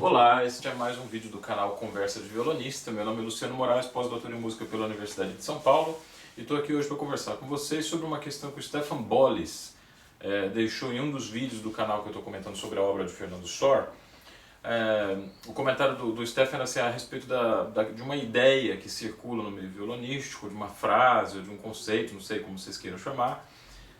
Olá, este é mais um vídeo do canal Conversa de Violonista. Meu nome é Luciano Moraes, pós-doutor em música pela Universidade de São Paulo, e estou aqui hoje para conversar com vocês sobre uma questão que o Stefan Bolles deixou em um dos vídeos do canal que eu estou comentando sobre a obra de Fernando Sor. O comentário do Stefan assim, a respeito de uma ideia que circula no meio violonístico, de uma frase ou de um conceito, não sei como vocês queiram chamar,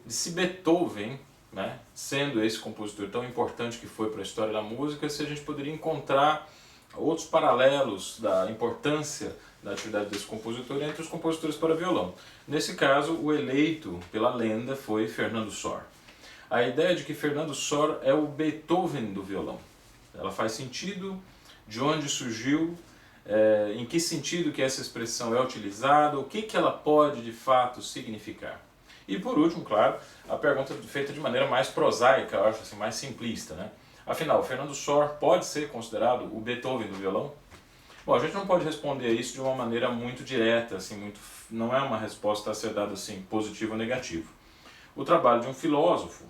de se Beethoven, né, sendo esse compositor tão importante que foi para a história da música, se a gente poderia encontrar outros paralelos da importância da atividade desse compositor entre os compositores para violão. Nesse caso, o eleito pela lenda foi Fernando Sor. A ideia de que Fernando Sor é o Beethoven do violão. Ela faz sentido, de onde surgiu, em que sentido que essa expressão é utilizada, o que ela pode de fato significar. E por último, claro, a pergunta feita de maneira mais prosaica, eu acho assim, mais simplista, né? Afinal, Fernando Sor pode ser considerado o Beethoven do violão? Bom, a gente não pode responder a isso de uma maneira muito direta, assim, não é uma resposta a ser dada assim, positivo ou negativo. O trabalho de um filósofo,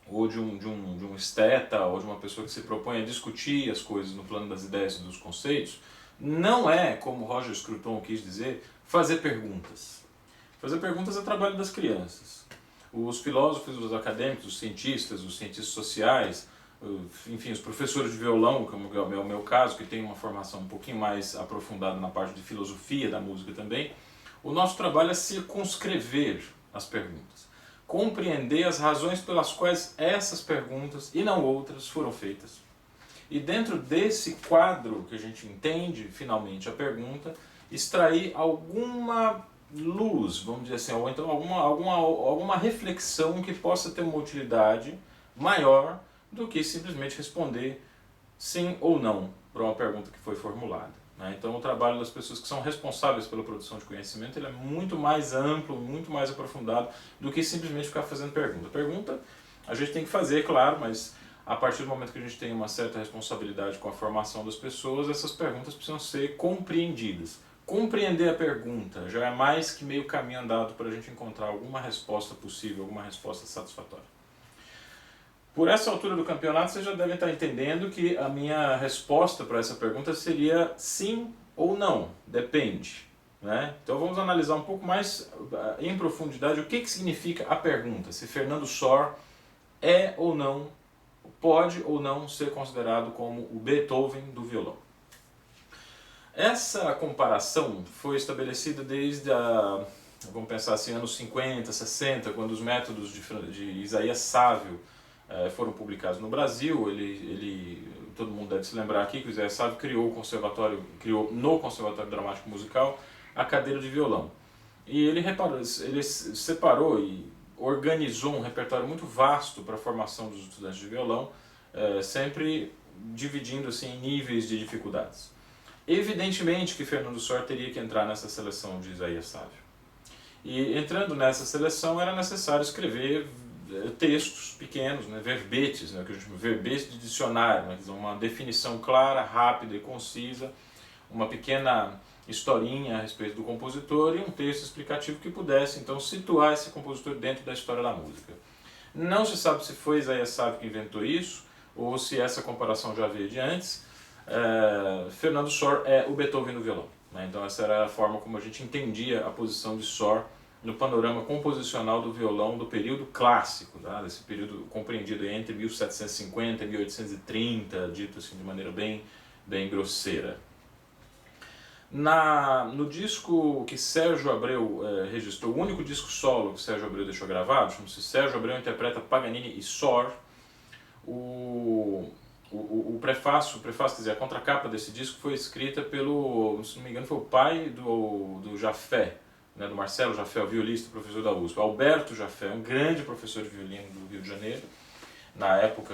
ou de um esteta, ou de uma pessoa que se propõe a discutir as coisas no plano das ideias e dos conceitos, não é, como Roger Scruton quis dizer, fazer perguntas. Fazer perguntas é trabalho das crianças. Os filósofos, os acadêmicos, os cientistas sociais, enfim, os professores de violão, como é o meu caso, que tem uma formação um pouquinho mais aprofundada na parte de filosofia da música também, o nosso trabalho é circunscrever as perguntas. Compreender as razões pelas quais essas perguntas, e não outras, foram feitas. E dentro desse quadro que a gente entende, finalmente, a pergunta, extrair alguma luz, vamos dizer assim, ou então alguma reflexão que possa ter uma utilidade maior do que simplesmente responder sim ou não para uma pergunta que foi formulada. Então o trabalho das pessoas que são responsáveis pela produção de conhecimento ele é muito mais amplo, muito mais aprofundado do que simplesmente ficar fazendo pergunta. Pergunta a gente tem que fazer, claro, mas a partir do momento que a gente tem uma certa responsabilidade com a formação das pessoas, essas perguntas precisam ser compreendidas. Compreender a pergunta já é mais que meio caminho andado para a gente encontrar alguma resposta possível, alguma resposta satisfatória. Por essa altura do campeonato, vocês já devem estar entendendo que a minha resposta para essa pergunta seria sim ou não, depende. Né? Então vamos analisar um pouco mais em profundidade o que significa a pergunta, se Fernando Sor é ou não, pode ou não ser considerado como o Beethoven do violão. Essa comparação foi estabelecida desde vamos pensar assim, anos 50, 60, quando os métodos de Isaías Sávio foram publicados no Brasil. Todo mundo deve se lembrar aqui que o Isaías Sávio criou no Conservatório Dramático Musical a cadeira de violão. E ele separou e organizou um repertório muito vasto para a formação dos estudantes de violão, sempre dividindo assim, em níveis de dificuldades. Evidentemente que Fernando Sor teria que entrar nessa seleção de Isaías Sávio. E entrando nessa seleção era necessário escrever textos pequenos, né, verbetes, né, que a gente chama verbetes de dicionário, né, uma definição clara, rápida e concisa, uma pequena historinha a respeito do compositor e um texto explicativo que pudesse então situar esse compositor dentro da história da música. Não se sabe se foi Isaías Sávio que inventou isso ou se essa comparação já veio de antes. Fernando Sor é o Beethoven do violão. Né? Então essa era a forma como a gente entendia a posição de Sor no panorama composicional do violão do período clássico, tá? Desse período compreendido entre 1750 e 1830, dito assim de maneira bem grosseira. No disco que Sérgio Abreu registrou, o único disco solo que Sérgio Abreu deixou gravado, chama-se Sérgio Abreu interpreta Paganini e Sor. O prefácio, quer dizer, a contracapa desse disco foi escrita pelo, se não me engano, foi o pai do Jafé, né, do Marcelo Jafé, o violista, professor da USP, Alberto Jafé, um grande professor de violino do Rio de Janeiro, na época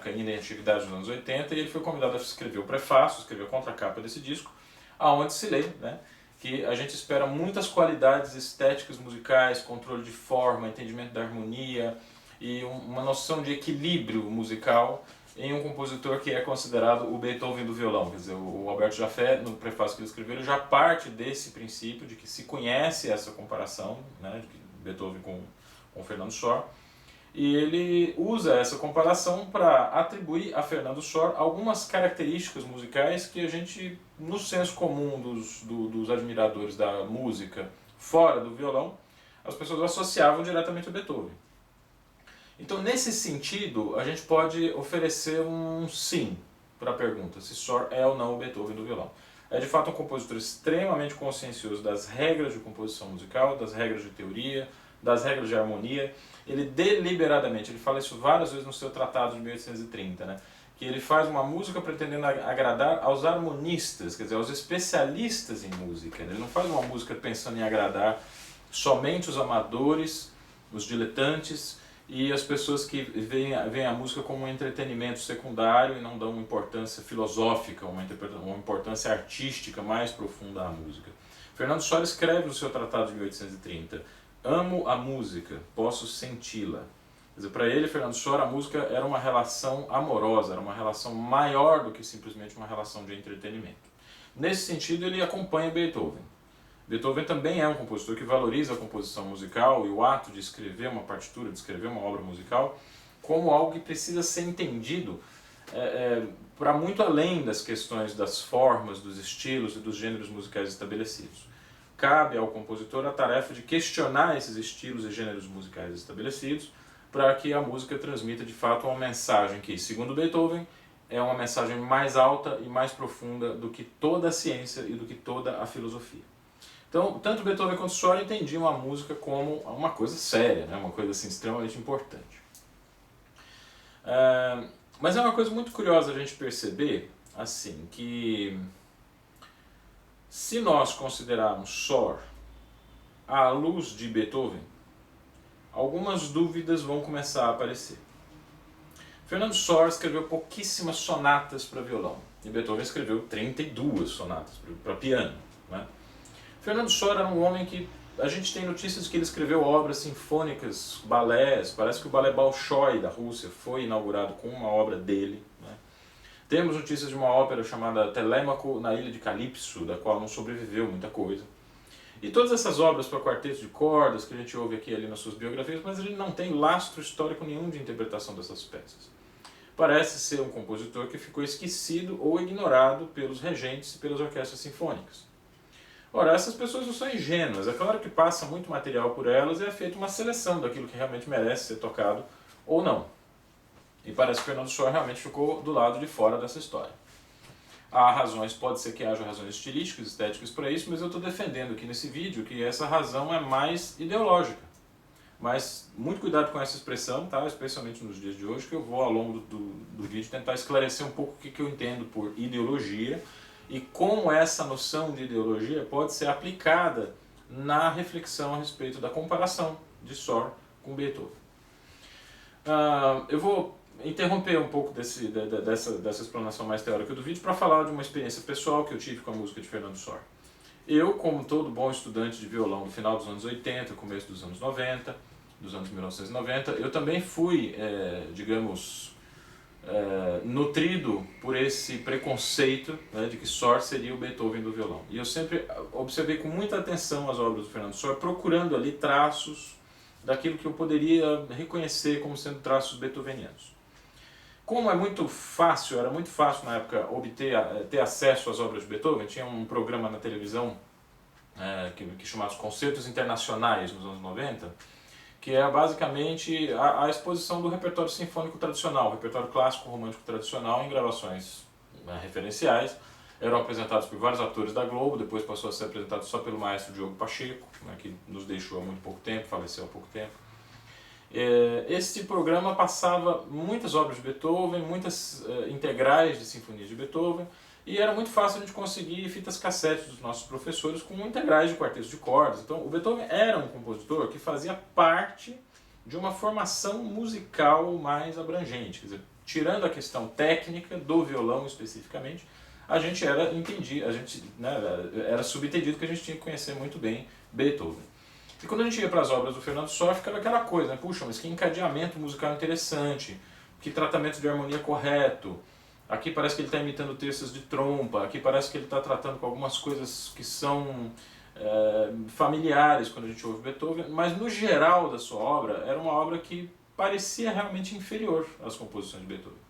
ainda em atividade dos anos 80, e ele foi convidado a escrever o prefácio, escrever a contracapa desse disco, aonde se lê, né, que a gente espera muitas qualidades estéticas musicais, controle de forma, entendimento da harmonia e uma noção de equilíbrio musical em um compositor que é considerado o Beethoven do violão. Quer dizer, o Alberto Jafé, no prefácio que ele escreveu, ele já parte desse princípio de que se conhece essa comparação, né, de Beethoven com Fernando Sor, E ele usa essa comparação para atribuir a Fernando Sor algumas características musicais que a gente, no senso comum dos admiradores da música fora do violão, as pessoas associavam diretamente a Beethoven. Então, nesse sentido, a gente pode oferecer um sim para a pergunta, se Sor é ou não o Beethoven do violão. É de fato um compositor extremamente consciencioso das regras de composição musical, das regras de teoria, das regras de harmonia. Ele deliberadamente, ele fala isso várias vezes no seu tratado de 1830, né? Que ele faz uma música pretendendo agradar aos harmonistas, quer dizer, aos especialistas em música. Ele não faz uma música pensando em agradar somente os amadores, os diletantes e as pessoas que veem a música como um entretenimento secundário e não dão uma importância filosófica, uma importância artística mais profunda à música. Fernando Sor escreve no seu tratado de 1830: amo a música, posso senti-la. Quer dizer, para ele, Fernando Sor, a música era uma relação amorosa, era uma relação maior do que simplesmente uma relação de entretenimento. Nesse sentido, ele acompanha Beethoven. Beethoven também é um compositor que valoriza a composição musical e o ato de escrever uma partitura, de escrever uma obra musical, como algo que precisa ser entendido para muito além das questões das formas, dos estilos e dos gêneros musicais estabelecidos. Cabe ao compositor a tarefa de questionar esses estilos e gêneros musicais estabelecidos para que a música transmita de fato uma mensagem que, segundo Beethoven, é uma mensagem mais alta e mais profunda do que toda a ciência e do que toda a filosofia. Então, tanto Beethoven quanto Sor entendiam a música como uma coisa séria, né? Uma coisa assim, extremamente importante. Mas é uma coisa muito curiosa a gente perceber assim, que se nós considerarmos Sor à luz de Beethoven, algumas dúvidas vão começar a aparecer. Fernando Sor escreveu pouquíssimas sonatas para violão, e Beethoven escreveu 32 sonatas para piano, né? Fernando Sor era um homem que a gente tem notícias de que ele escreveu obras sinfônicas, balés. Parece que o balé Bolshoi da Rússia foi inaugurado com uma obra dele, né? Temos notícias de uma ópera chamada Telêmaco na Ilha de Calipso, da qual não sobreviveu muita coisa. E todas essas obras para quartetos de cordas que a gente ouve aqui e ali nas suas biografias, mas a gente não tem lastro histórico nenhum de interpretação dessas peças. Parece ser um compositor que ficou esquecido ou ignorado pelos regentes e pelas orquestras sinfônicas. Ora, essas pessoas não são ingênuas, é claro que passa muito material por elas e é feita uma seleção daquilo que realmente merece ser tocado ou não. E parece que Fernando Sor realmente ficou do lado de fora dessa história. Há razões, pode ser que haja razões estilísticas, estéticas para isso, mas eu estou defendendo aqui nesse vídeo que essa razão é mais ideológica. Mas muito cuidado com essa expressão, tá? Especialmente nos dias de hoje, que eu vou ao longo do vídeo tentar esclarecer um pouco o que eu entendo por ideologia e como essa noção de ideologia pode ser aplicada na reflexão a respeito da comparação de Sor com Beethoven. Eu vou interromper um pouco dessa explanação mais teórica do vídeo para falar de uma experiência pessoal que eu tive com a música de Fernando Sor. Eu, como todo bom estudante de violão do final dos anos 80, começo dos anos 90, dos anos 1990, eu também fui, nutrido por esse preconceito, né, de que Sor seria o Beethoven do violão. E eu sempre observei com muita atenção as obras do Fernando Sor, procurando ali traços daquilo que eu poderia reconhecer como sendo traços beethovenianos. Como é muito fácil, era muito fácil na época ter acesso às obras de Beethoven, tinha um programa na televisão que chamava os Concertos Internacionais nos anos 90, que é basicamente a exposição do repertório sinfônico tradicional, o repertório clássico romântico tradicional em gravações referenciais. Eram apresentados por vários atores da Globo, depois passou a ser apresentado só pelo maestro Diogo Pacheco, né, que nos deixou há muito pouco tempo, faleceu há pouco tempo. Este programa passava muitas obras de Beethoven, muitas integrais de sinfonias de Beethoven, e era muito fácil a gente conseguir fitas cassete dos nossos professores com integrais de quartetos de cordas. Então, o Beethoven era um compositor que fazia parte de uma formação musical mais abrangente. Quer dizer, tirando a questão técnica do violão especificamente, a gente era subentendido que a gente tinha que conhecer muito bem Beethoven. E quando a gente ia para as obras do Fernando Sor, ficava aquela coisa, né? Puxa, mas que encadeamento musical interessante, que tratamento de harmonia correto. Aqui parece que ele está imitando terças de trompa, aqui parece que ele está tratando com algumas coisas que são familiares quando a gente ouve Beethoven, mas no geral da sua obra, era uma obra que parecia realmente inferior às composições de Beethoven.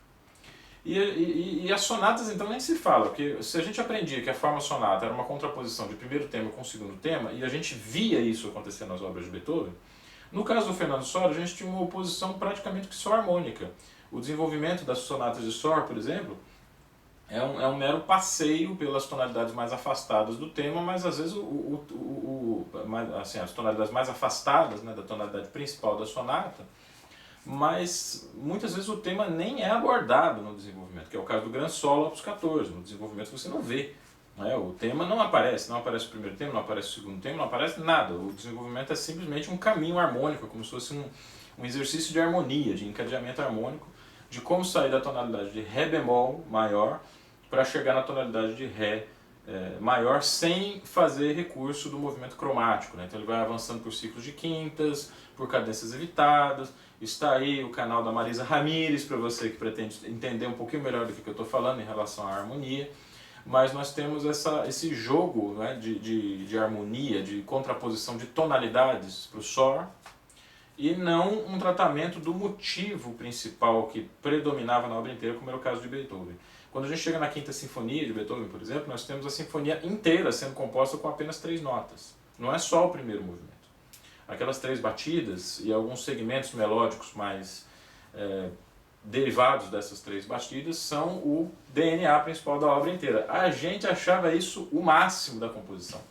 E as sonatas então nem se fala, porque se a gente aprendia que a forma sonata era uma contraposição de primeiro tema com segundo tema, e a gente via isso acontecer nas obras de Beethoven, no caso do Fernando Sor, a gente tinha uma oposição praticamente que só harmônica. O desenvolvimento das sonatas de Sor, por exemplo, é um mero passeio pelas tonalidades mais afastadas do tema, mas às vezes assim, as tonalidades mais afastadas, né, da tonalidade principal da sonata, mas muitas vezes o tema nem é abordado no desenvolvimento, que é o caso do Gran Solo Opus 14. No desenvolvimento você não vê, né? O tema não aparece o primeiro tema, não aparece o segundo tema, não aparece nada. O desenvolvimento é simplesmente um caminho harmônico, como se fosse um exercício de harmonia, de encadeamento harmônico, de como sair da tonalidade de Ré bemol maior para chegar na tonalidade de Ré maior sem fazer recurso do movimento cromático, né? Então ele vai avançando por ciclos de quintas, por cadências evitadas. Está aí o canal da Marisa Ramírez para você que pretende entender um pouquinho melhor do que eu estou falando em relação à harmonia. Mas nós temos esse jogo, né, de harmonia, de contraposição de tonalidades para o Sor, e não um tratamento do motivo principal que predominava na obra inteira, como era o caso de Beethoven. Quando a gente chega na Quinta Sinfonia de Beethoven, por exemplo, nós temos a sinfonia inteira sendo composta com apenas 3 notas. Não é só o primeiro movimento. Aquelas 3 batidas e alguns segmentos melódicos mais derivados dessas 3 batidas são o DNA principal da obra inteira. A gente achava isso o máximo da composição.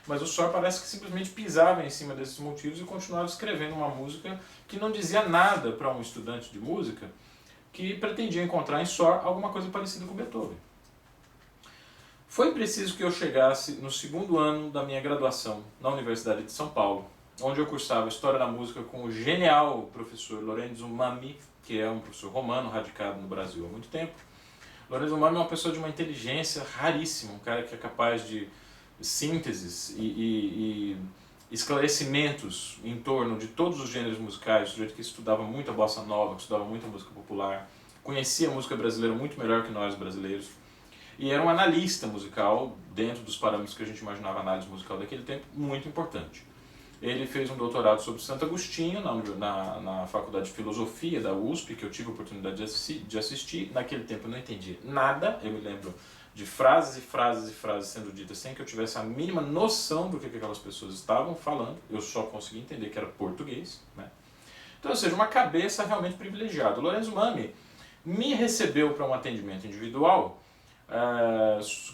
Mas o Sor parece que simplesmente pisava em cima desses motivos e continuava escrevendo uma música que não dizia nada para um estudante de música que pretendia encontrar em Sor alguma coisa parecida com Beethoven. Foi preciso que eu chegasse no segundo ano da minha graduação na Universidade de São Paulo, onde eu cursava História da Música com o genial professor Lorenzo Mammi, que é um professor romano radicado no Brasil há muito tempo. Lorenzo Mammi é uma pessoa de uma inteligência raríssima, um cara que é capaz de sínteses e esclarecimentos em torno de todos os gêneros musicais, do jeito que estudava muito a bossa nova, que estudava muito a música popular, conhecia a música brasileira muito melhor que nós brasileiros, e era um analista musical, dentro dos parâmetros que a gente imaginava a análise musical daquele tempo, muito importante. Ele fez um doutorado sobre Santo Agostinho na Faculdade de Filosofia da USP, que eu tive a oportunidade de assistir. Naquele tempo eu não entendi nada, eu me lembro de frases e frases e frases sendo ditas sem que eu tivesse a mínima noção do que aquelas pessoas estavam falando. Eu só consegui entender que era português, né? Então, ou seja, uma cabeça realmente privilegiada. O Lorenzo Mammi me recebeu para um atendimento individual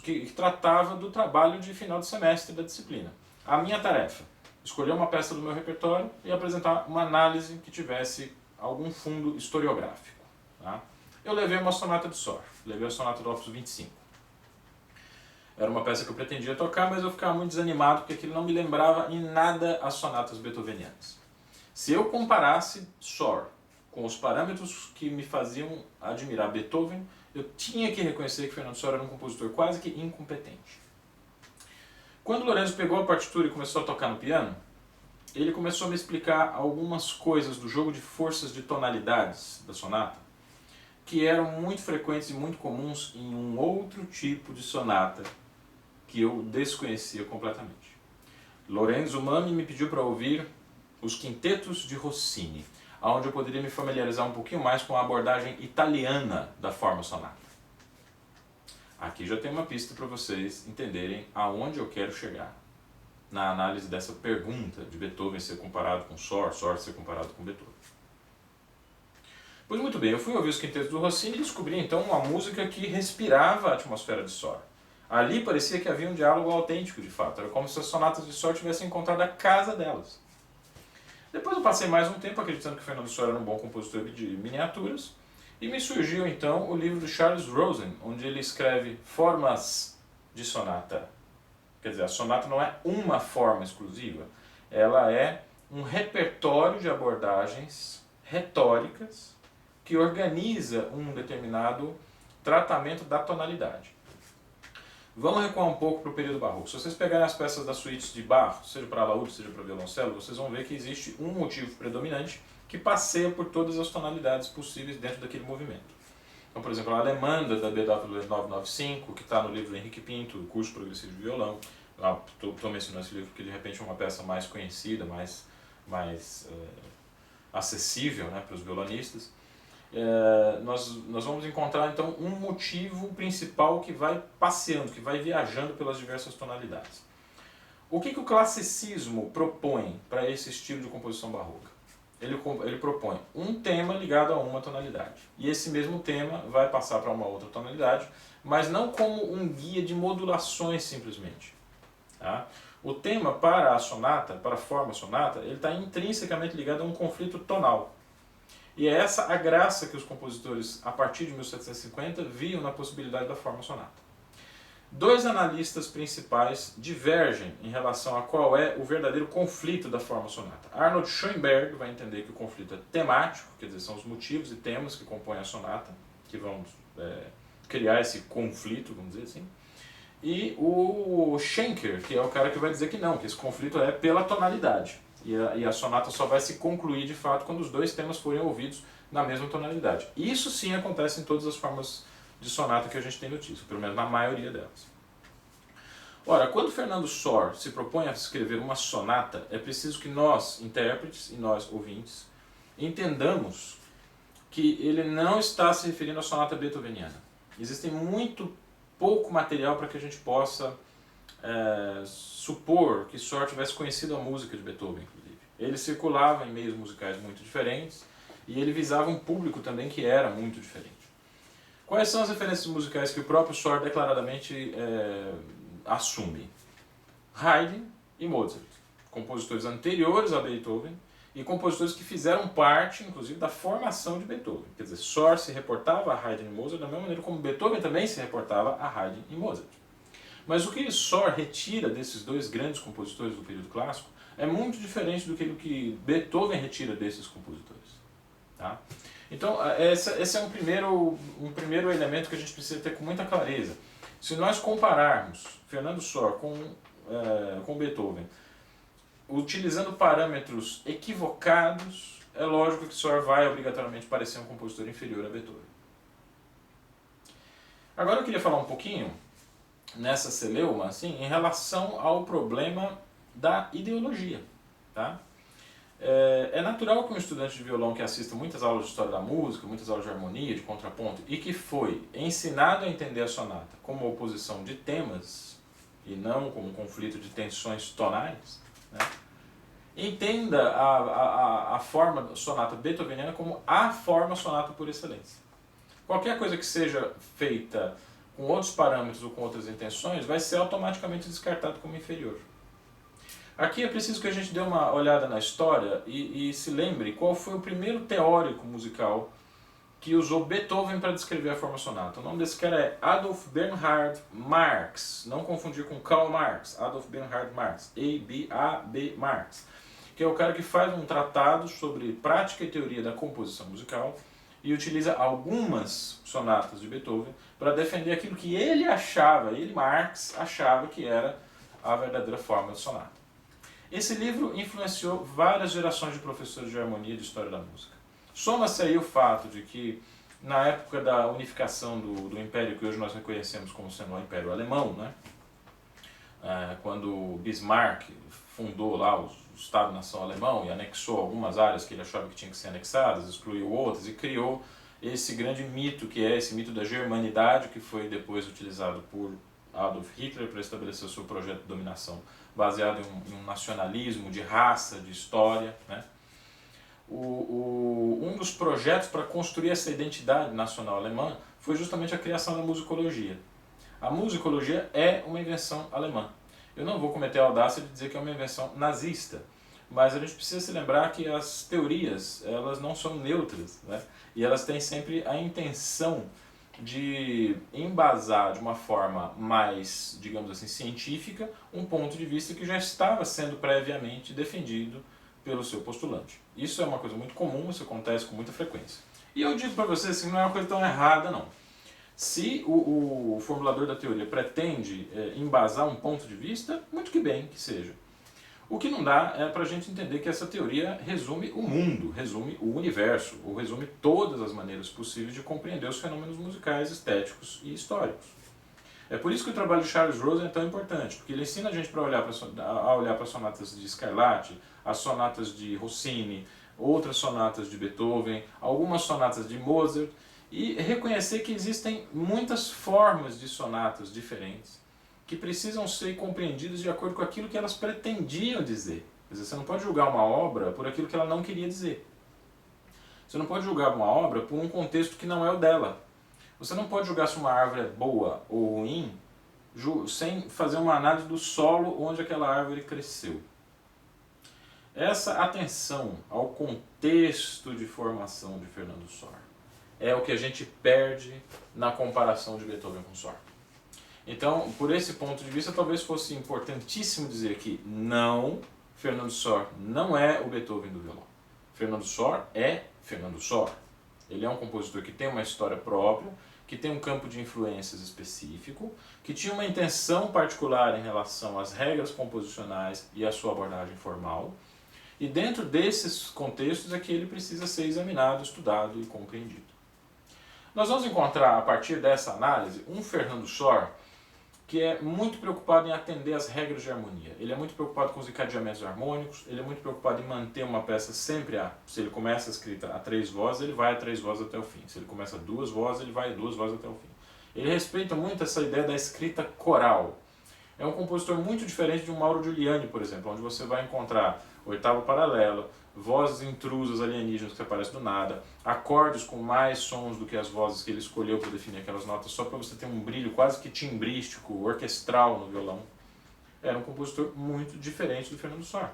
que tratava do trabalho de final de semestre da disciplina. A minha tarefa: escolher uma peça do meu repertório e apresentar uma análise que tivesse algum fundo historiográfico. Tá? Eu levei uma sonata de Sor, levei a sonata do Opus 25. Era uma peça que eu pretendia tocar, mas eu ficava muito desanimado porque aquilo não me lembrava em nada as sonatas beethovenianas. Se eu comparasse Sor com os parâmetros que me faziam admirar Beethoven, eu tinha que reconhecer que Fernando Sor era um compositor quase que incompetente. Quando o Lorenzo pegou a partitura e começou a tocar no piano, ele começou a me explicar algumas coisas do jogo de forças de tonalidades da sonata, que eram muito frequentes e muito comuns em um outro tipo de sonata que eu desconhecia completamente. Lorenzo Mammi me pediu para ouvir os quintetos de Rossini, onde eu poderia me familiarizar um pouquinho mais com a abordagem italiana da forma sonata. Aqui já tem uma pista para vocês entenderem aonde eu quero chegar na análise dessa pergunta de Beethoven ser comparado com Sor, Sor ser comparado com Beethoven. Pois muito bem, eu fui ouvir os quintetos do Rossini e descobri então uma música que respirava a atmosfera de Sor. Ali parecia que havia um diálogo autêntico de fato, era como se as sonatas de Sor tivessem encontrado a casa delas. Depois eu passei mais um tempo acreditando que Fernando Sor era um bom compositor de miniaturas, e me surgiu então o livro do Charles Rosen, onde ele escreve formas de sonata. Quer dizer, a sonata não é uma forma exclusiva, ela é um repertório de abordagens retóricas que organiza um determinado tratamento da tonalidade. Vamos recuar um pouco para o período barroco. Se vocês pegarem as peças das suítes de Bach, seja para alaúde, seja para violoncelo, vocês vão ver que existe um motivo predominante que passeia por todas as tonalidades possíveis dentro daquele movimento. Então, por exemplo, a Alemanda da BWV 995, que está no livro do Henrique Pinto, o curso progressivo de violão. Estou mencionando esse livro porque de repente é uma peça mais conhecida, mais acessível, né, para os violonistas, nós vamos encontrar então um motivo principal que vai passeando, que vai viajando pelas diversas tonalidades. O que o classicismo propõe para esse estilo de composição barroca? Ele propõe um tema ligado a uma tonalidade. E esse mesmo tema vai passar para uma outra tonalidade, mas não como um guia de modulações simplesmente. Tá? O tema para a sonata, para a forma sonata, ele está intrinsecamente ligado a um conflito tonal. E é essa a graça que os compositores, a partir de 1750, viam na possibilidade da forma sonata. Dois analistas principais divergem em relação a qual é o verdadeiro conflito da forma sonata. Arnold Schoenberg vai entender que o conflito é temático, quer dizer, são os motivos e temas que compõem a sonata, que vão criar esse conflito, vamos dizer assim. E o Schenker, que é o cara que vai dizer que não, que esse conflito é pela tonalidade. E a sonata só vai se concluir de fato quando os dois temas forem ouvidos na mesma tonalidade. Isso sim acontece em todas as formas de sonata que a gente tem notícia, pelo menos na maioria delas. Ora, quando Fernando Sor se propõe a escrever uma sonata, é preciso que nós, intérpretes, e nós, ouvintes, entendamos que ele não está se referindo à sonata beethoveniana. Existe muito pouco material para que a gente possa supor que Sor tivesse conhecido a música de Beethoven, inclusive. Ele circulava em meios musicais muito diferentes e ele visava um público também que era muito diferente. Quais são as referências musicais que o próprio Sor declaradamente assume? Haydn e Mozart, compositores anteriores a Beethoven e compositores que fizeram parte, inclusive, da formação de Beethoven. Quer dizer, Sor se reportava a Haydn e Mozart da mesma maneira como Beethoven também se reportava a Haydn e Mozart. Mas o que Sor retira desses dois grandes compositores do período clássico é muito diferente do que Beethoven retira desses compositores. Tá? Então, esse é um primeiro elemento que a gente precisa ter com muita clareza. Se nós compararmos Fernando Sor com Beethoven, utilizando parâmetros equivocados, é lógico que Sor vai obrigatoriamente parecer um compositor inferior a Beethoven. Agora eu queria falar um pouquinho, nessa celeuma, assim, em relação ao problema da ideologia. Tá? É natural que um estudante de violão que assista muitas aulas de história da música, muitas aulas de harmonia, de contraponto, e que foi ensinado a entender a sonata como oposição de temas, e não como um conflito de tensões tonais, né, entenda a forma sonata beethoveniana como a forma sonata por excelência. Qualquer coisa que seja feita com outros parâmetros ou com outras intenções vai ser automaticamente descartado como inferior. Aqui é preciso que a gente dê uma olhada na história e se lembre qual foi o primeiro teórico musical que usou Beethoven para descrever a forma sonata. O nome desse cara é Adolf Bernhard Marx, não confundir com Karl Marx, Adolf Bernhard Marx, A-B Marx, que é o cara que faz um tratado sobre prática e teoria da composição musical e utiliza algumas sonatas de Beethoven para defender aquilo que ele achava, ele, Marx, achava que era a verdadeira forma de sonata. Esse livro influenciou várias gerações de professores de harmonia e de história da música. Soma-se aí o fato de que, na época da unificação do império que hoje nós reconhecemos como sendo o Império Alemão, né, quando Bismarck fundou lá o Estado-nação alemão e anexou algumas áreas que ele achava que tinham que ser anexadas, excluiu outras e criou esse grande mito, que é esse mito da germanidade, que foi depois utilizado por Adolf Hitler para estabelecer o seu projeto de dominação baseado em um nacionalismo de raça, de história, né? Um dos projetos para construir essa identidade nacional alemã foi justamente a criação da musicologia. A musicologia é uma invenção alemã. Eu não vou cometer a audácia de dizer que é uma invenção nazista, mas a gente precisa se lembrar que as teorias, elas não são neutras, né? E elas têm sempre a intenção de embasar de uma forma mais, digamos assim, científica, um ponto de vista que já estava sendo previamente defendido pelo seu postulante. Isso é uma coisa muito comum, isso acontece com muita frequência. E eu digo para vocês que não é uma coisa tão errada, não. Se o formulador da teoria pretende embasar um ponto de vista, muito que bem que seja. O que não dá é para a gente entender que essa teoria resume o mundo, resume o universo, ou resume todas as maneiras possíveis de compreender os fenômenos musicais, estéticos e históricos. É por isso que o trabalho de Charles Rosen é tão importante, porque ele ensina a gente a olhar para sonatas de Scarlatti, as sonatas de Rossini, outras sonatas de Beethoven, algumas sonatas de Mozart, e reconhecer que existem muitas formas de sonatas diferentes que precisam ser compreendidas de acordo com aquilo que elas pretendiam dizer. Quer dizer, você não pode julgar uma obra por aquilo que ela não queria dizer. Você não pode julgar uma obra por um contexto que não é o dela. Você não pode julgar se uma árvore é boa ou ruim sem fazer uma análise do solo onde aquela árvore cresceu. Essa atenção ao contexto de formação de Fernando Sor é o que a gente perde na comparação de Beethoven com Sor. Então, por esse ponto de vista, talvez fosse importantíssimo dizer que não, Fernando Sor não é o Beethoven do violão. Fernando Sor é Fernando Sor. Ele é um compositor que tem uma história própria, que tem um campo de influências específico, que tinha uma intenção particular em relação às regras composicionais e à sua abordagem formal, e dentro desses contextos é que ele precisa ser examinado, estudado e compreendido. Nós vamos encontrar, a partir dessa análise, um Fernando Sor que é muito preocupado em atender às regras de harmonia. Ele é muito preocupado com os encadeamentos harmônicos, ele é muito preocupado em manter uma peça sempre se ele começa a escrita a 3 vozes, ele vai a 3 vozes até o fim. Se ele começa a 2 vozes, ele vai a 2 vozes até o fim. Ele respeita muito essa ideia da escrita coral. É um compositor muito diferente de um Mauro Giuliani, por exemplo, onde você vai encontrar oitava paralela, vozes intrusas alienígenas que aparecem do nada, acordes com mais sons do que as vozes que ele escolheu para definir aquelas notas, só para você ter um brilho quase que timbrístico, orquestral no violão. Era um compositor muito diferente do Fernando Sor.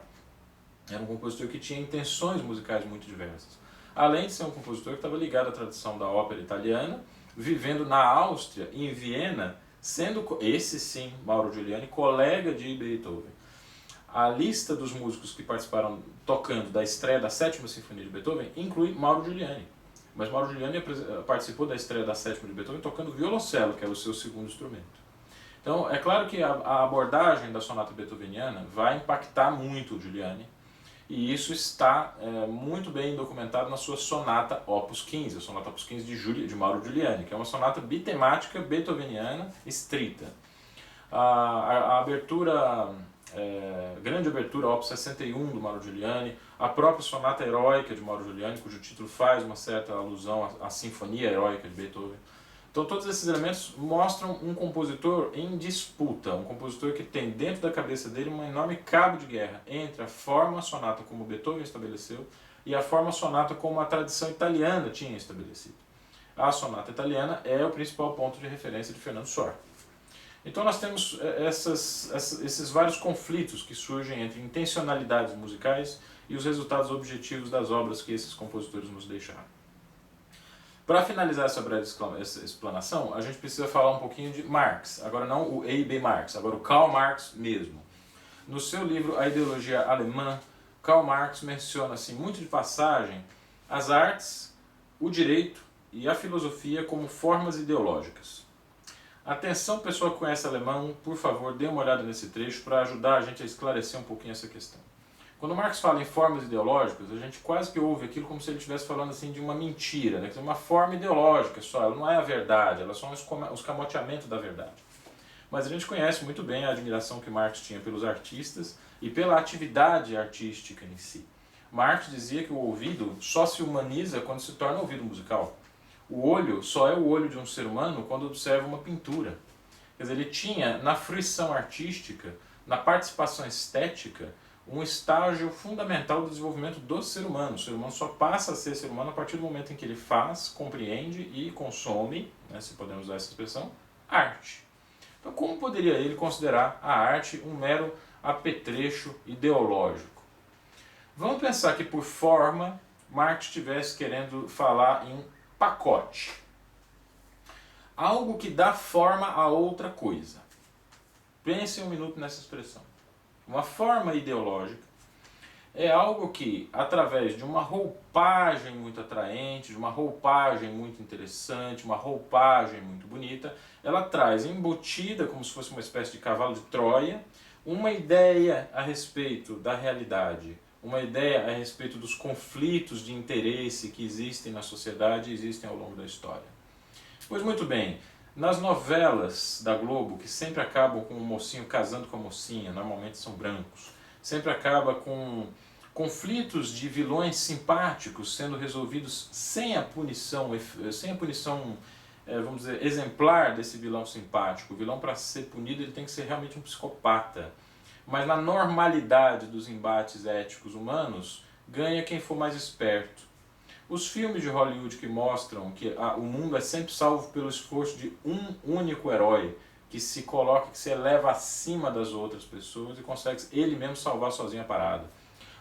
Era um compositor que tinha intenções musicais muito diversas. Além de ser um compositor que estava ligado à tradição da ópera italiana, vivendo na Áustria, em Viena, sendo, esse sim, Mauro Giuliani, colega de Beethoven. A lista dos músicos que participaram tocando da estreia da 7ª Sinfonia de Beethoven inclui Mauro Giuliani. Mas Mauro Giuliani participou da estreia da 7ª de Beethoven tocando violoncelo, que é o seu segundo instrumento. Então, é claro que a abordagem da sonata beethoveniana vai impactar muito o Giuliani, e isso está muito bem documentado na sua sonata Opus 15, a sonata Opus 15 de Mauro Giuliani, que é uma sonata bitemática beethoveniana estrita. A abertura... grande abertura, Opus 61 do Mauro Giuliani, a própria Sonata Heróica de Mauro Giuliani, cujo título faz uma certa alusão à Sinfonia Heróica de Beethoven. Então todos esses elementos mostram um compositor em disputa, um compositor que tem dentro da cabeça dele um enorme cabo de guerra entre a forma sonata como Beethoven estabeleceu e a forma sonata como a tradição italiana tinha estabelecido. A sonata italiana é o principal ponto de referência de Fernando Sor. Então nós temos esses vários conflitos que surgem entre intencionalidades musicais e os resultados objetivos das obras que esses compositores nos deixaram. Para finalizar essa breve explanação, a gente precisa falar um pouquinho de Marx, agora não o A.B. Marx, agora o Karl Marx mesmo. No seu livro A Ideologia Alemã, Karl Marx menciona assim, muito de passagem as artes, o direito e a filosofia como formas ideológicas. Atenção, pessoal que conhece alemão, por favor, dê uma olhada nesse trecho para ajudar a gente a esclarecer um pouquinho essa questão. Quando Marx fala em formas ideológicas, a gente quase que ouve aquilo como se ele estivesse falando assim de uma mentira, né? Uma forma ideológica só, ela não é a verdade, ela são os camoteamentos da verdade. Mas a gente conhece muito bem a admiração que Marx tinha pelos artistas e pela atividade artística em si. Marx dizia que o ouvido só se humaniza quando se torna ouvido musical. O olho só é o olho de um ser humano quando observa uma pintura. Quer dizer, ele tinha na fruição artística, na participação estética, um estágio fundamental do desenvolvimento do ser humano. O ser humano só passa a ser ser humano a partir do momento em que ele faz, compreende e consome, né, se podemos usar essa expressão, arte. Então, como poderia ele considerar a arte um mero apetrecho ideológico? Vamos pensar que por forma, Marx estivesse querendo falar em pacote. Algo que dá forma a outra coisa. Pense um minuto nessa expressão. Uma forma ideológica é algo que, através de uma roupagem muito atraente, de uma roupagem muito interessante, uma roupagem muito bonita, ela traz embutida, como se fosse uma espécie de cavalo de Troia, uma ideia a respeito da realidade, uma ideia a respeito dos conflitos de interesse que existem na sociedade e existem ao longo da história. Pois muito bem, nas novelas da Globo, que sempre acabam com um mocinho casando com a mocinha, normalmente são brancos, sempre acaba com conflitos de vilões simpáticos sendo resolvidos sem a punição, vamos dizer, exemplar desse vilão simpático. O vilão, para ser punido, ele tem que ser realmente um psicopata. Mas na normalidade dos embates éticos humanos, ganha quem for mais esperto. Os filmes de Hollywood que mostram que o mundo é sempre salvo pelo esforço de um único herói, que se coloca, que se eleva acima das outras pessoas e consegue ele mesmo salvar sozinho a parada.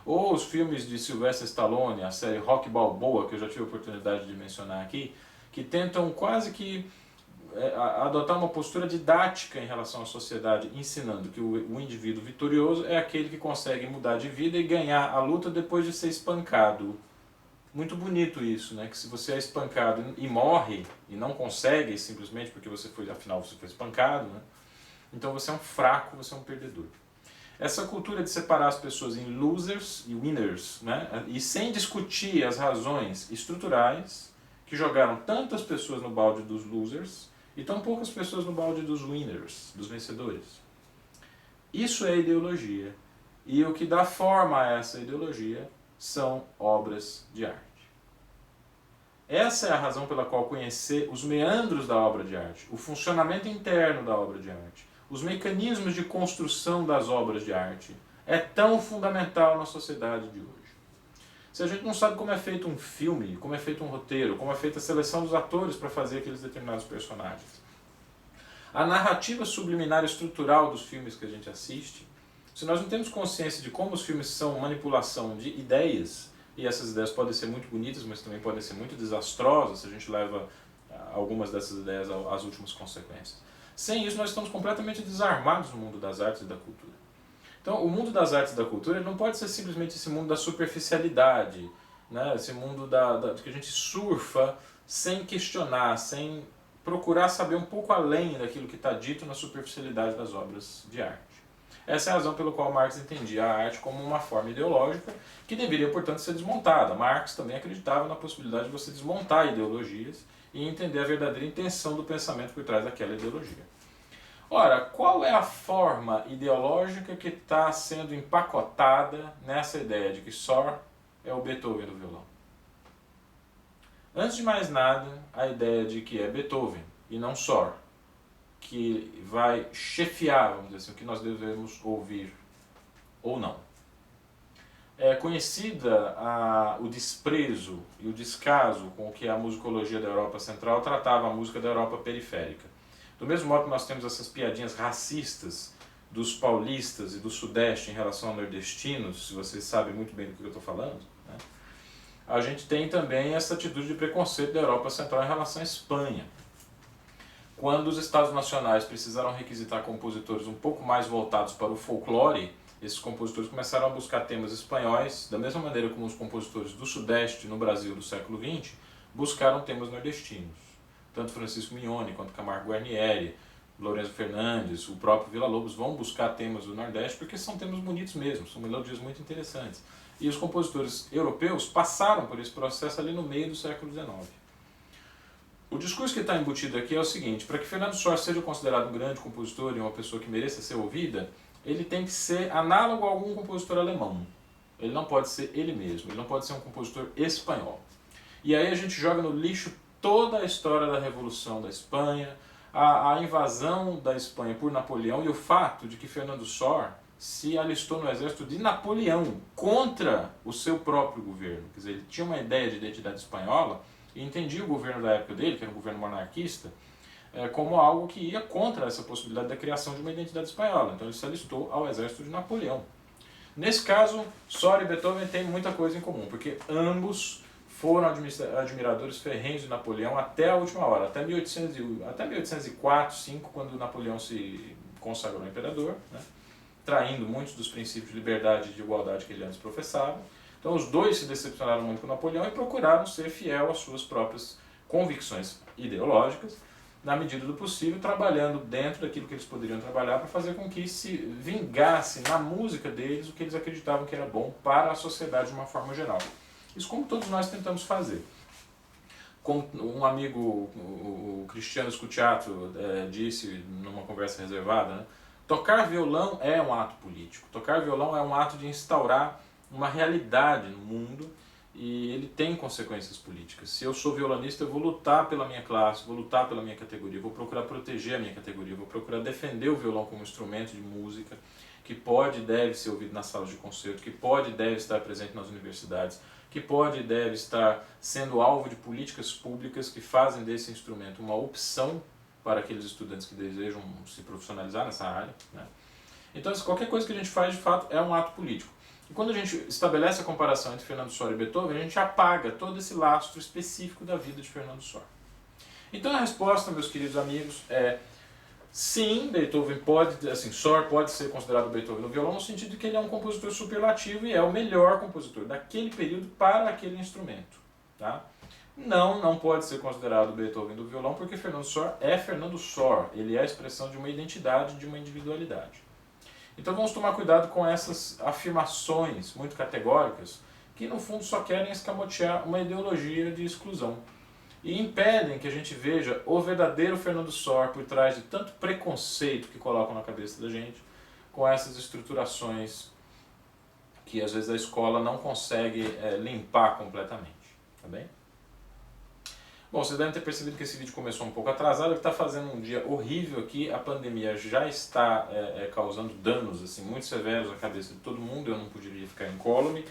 Ou os filmes de Sylvester Stallone, a série Rocky Balboa, que eu já tive a oportunidade de mencionar aqui, que tentam quase que adotar uma postura didática em relação à sociedade, ensinando que o indivíduo vitorioso é aquele que consegue mudar de vida e ganhar a luta depois de ser espancado. Muito bonito isso, né? Que se você é espancado e morre e não consegue simplesmente porque afinal você foi espancado, né? Então você é um fraco, você é um perdedor. Essa cultura de separar as pessoas em losers e winners, né? E sem discutir as razões estruturais que jogaram tantas pessoas no balde dos losers e tão poucas pessoas no balde dos winners, dos vencedores. Isso é ideologia. E o que dá forma a essa ideologia são obras de arte. Essa é a razão pela qual conhecer os meandros da obra de arte, o funcionamento interno da obra de arte, os mecanismos de construção das obras de arte é tão fundamental na sociedade de hoje. Se a gente não sabe como é feito um filme, como é feito um roteiro, como é feita a seleção dos atores para fazer aqueles determinados personagens, a narrativa subliminar estrutural dos filmes que a gente assiste, se nós não temos consciência de como os filmes são manipulação de ideias, e essas ideias podem ser muito bonitas, mas também podem ser muito desastrosas se a gente leva algumas dessas ideias às últimas consequências. Sem isso, nós estamos completamente desarmados no mundo das artes e da cultura. Então, o mundo das artes e da cultura não pode ser simplesmente esse mundo da superficialidade, né? Esse mundo que a gente surfa sem questionar, sem procurar saber um pouco além daquilo que está dito na superficialidade das obras de arte. Essa é a razão pela qual Marx entendia a arte como uma forma ideológica que deveria, portanto, ser desmontada. Marx também acreditava na possibilidade de você desmontar ideologias e entender a verdadeira intenção do pensamento por trás daquela ideologia. Ora, qual é a forma ideológica que está sendo empacotada nessa ideia de que Sor é o Beethoven do violão? Antes de mais nada, a ideia de que é Beethoven e não Sor que vai chefiar, vamos dizer assim, o que nós devemos ouvir ou não. É conhecida o desprezo e o descaso com que a musicologia da Europa Central tratava a música da Europa Periférica. Do mesmo modo que nós temos essas piadinhas racistas dos paulistas e do Sudeste em relação a nordestinos, se vocês sabem muito bem do que eu estou falando, né? A gente tem também essa atitude de preconceito da Europa Central em relação à Espanha. Quando os Estados Nacionais precisaram requisitar compositores um pouco mais voltados para o folclore, esses compositores começaram a buscar temas espanhóis, da mesma maneira como os compositores do Sudeste no Brasil do século XX buscaram temas nordestinos. Tanto Francisco Mignone quanto Camargo Guarnieri, Lourenço Fernandes, o próprio Villa-Lobos vão buscar temas do Nordeste porque são temas bonitos mesmo, são melodias muito interessantes. E os compositores europeus passaram por esse processo ali no meio do século XIX. O discurso que está embutido aqui é o seguinte: para que Fernando Sor seja considerado um grande compositor e uma pessoa que mereça ser ouvida, ele tem que ser análogo a algum compositor alemão. Ele não pode ser ele mesmo, ele não pode ser um compositor espanhol. E aí a gente joga no lixo toda a história da Revolução da Espanha, a invasão da Espanha por Napoleão e o fato de que Fernando Sor se alistou no exército de Napoleão contra o seu próprio governo. Quer dizer, ele tinha uma ideia de identidade espanhola e entendia o governo da época dele, que era um governo monarquista, como algo que ia contra essa possibilidade da criação de uma identidade espanhola. Então ele se alistou ao exército de Napoleão. Nesse caso, Sor e Beethoven têm muita coisa em comum, porque ambos foram admiradores ferrenhos de Napoleão até a última hora, até 1804, 1805, quando Napoleão se consagrou imperador, né, traindo muitos dos princípios de liberdade e de igualdade que ele antes professava. Então os dois se decepcionaram muito com Napoleão e procuraram ser fiel às suas próprias convicções ideológicas, na medida do possível, trabalhando dentro daquilo que eles poderiam trabalhar para fazer com que se vingasse na música deles o que eles acreditavam que era bom para a sociedade de uma forma geral. Isso como todos nós tentamos fazer. Como um amigo, o Cristiano Scutiato, disse numa conversa reservada, né? Tocar violão é um ato político. Tocar violão é um ato de instaurar uma realidade no mundo e ele tem consequências políticas. Se eu sou violonista, eu vou lutar pela minha classe, vou lutar pela minha categoria, vou procurar proteger a minha categoria, vou procurar defender o violão como instrumento de música, que pode e deve ser ouvido nas salas de concerto, que pode e deve estar presente nas universidades, que pode e deve estar sendo alvo de políticas públicas que fazem desse instrumento uma opção para aqueles estudantes que desejam se profissionalizar nessa área, né? Então, qualquer coisa que a gente faz, de fato, é um ato político. E quando a gente estabelece a comparação entre Fernando Sor e Beethoven, a gente apaga todo esse lastro específico da vida de Fernando Sor. Então a resposta, meus queridos amigos, é sim, Beethoven pode, assim, Sor pode ser considerado Beethoven no violão, no sentido de que ele é um compositor superlativo e é o melhor compositor daquele período para aquele instrumento, tá? Não pode ser considerado Beethoven do violão, porque Fernando Sor é Fernando Sor, ele é a expressão de uma identidade, de uma individualidade. Então vamos tomar cuidado com essas afirmações muito categóricas que no fundo só querem escamotear uma ideologia de exclusão e impedem que a gente veja o verdadeiro Fernando Sor por trás de tanto preconceito que colocam na cabeça da gente com essas estruturações que às vezes a escola não consegue limpar completamente, tá bem? Bom, vocês devem ter percebido que esse vídeo começou um pouco atrasado, que está fazendo um dia horrível aqui, a pandemia já está causando danos assim, muito severos à cabeça de todo mundo, eu não poderia ficar incólume,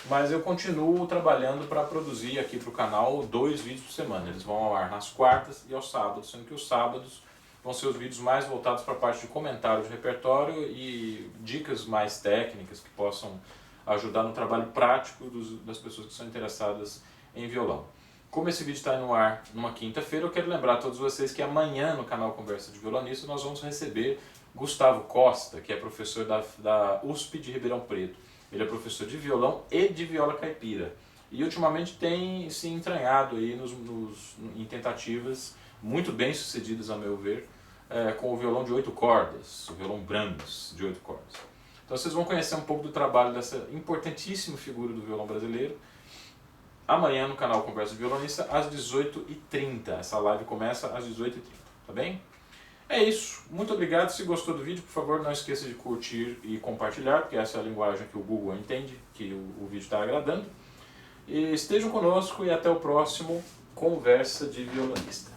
mas eu continuo trabalhando para produzir aqui para o canal 2 vídeos por semana. Eles vão ao ar nas quartas e aos sábados, sendo que os sábados vão ser os vídeos mais voltados para a parte de comentário de repertório e dicas mais técnicas que possam ajudar no trabalho prático das pessoas que são interessadas em violão. Como esse vídeo está no ar numa quinta-feira, eu quero lembrar a todos vocês que amanhã no canal Conversa de Violonista nós vamos receber Gustavo Costa, que é professor da USP de Ribeirão Preto. Ele é professor de violão e de viola caipira. E ultimamente tem se entranhado aí em tentativas muito bem sucedidas, a meu ver, com o violão de 8 cordas, o violão Brahms de 8 cordas. Então vocês vão conhecer um pouco do trabalho dessa importantíssima figura do violão brasileiro amanhã no canal Conversa de Violonista às 18h30. Essa live começa às 18h30, tá bem? É isso. Muito obrigado. Se gostou do vídeo, por favor, não esqueça de curtir e compartilhar, porque essa é a linguagem que o Google entende, que o vídeo está agradando. E estejam conosco e até o próximo Conversa de Violonista.